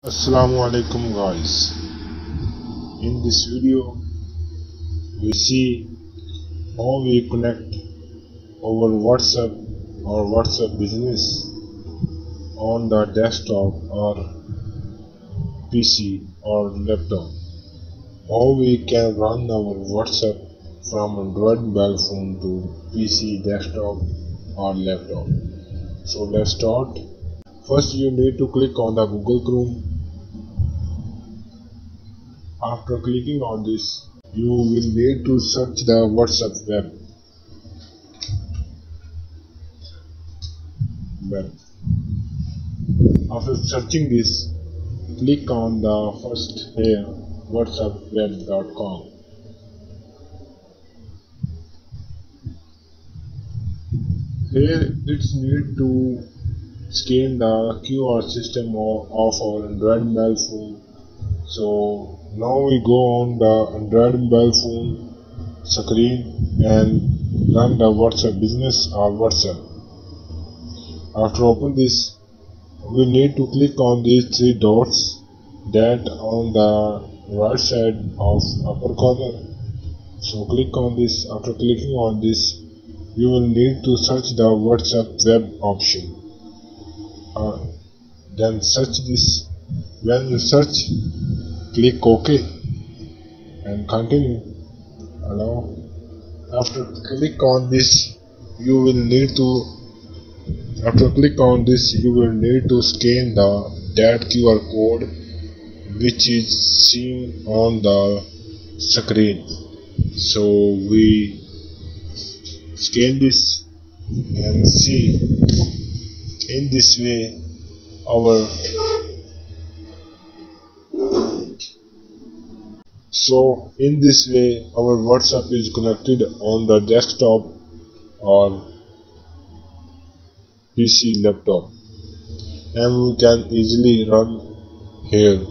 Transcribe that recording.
Assalamu alaikum guys. In this video we see how we connect our WhatsApp or WhatsApp business on the desktop or PC or laptop. How we can run our WhatsApp from Android mobile phone to PC, desktop or laptop. So let's start. First you need to click on the Google Chrome. After clicking on this, you will need to search the WhatsApp web. After searching this, click on the first here whatsappweb.com. Here it's need to scan the QR system of our Android mobile phone. So now we go on the Android mobile phone screen and run the WhatsApp business or WhatsApp. After open this, we need to click on these three dots that on the right side of upper corner. So click on this. After clicking on this, you will need to search the WhatsApp web option. Then search this. When you search, click OK and continue. Allow. After click on this, you will need to scan that QR code which is seen on the screen. So we scan this and see. In this way our WhatsApp is connected on the desktop or PC laptop, and we can easily run here.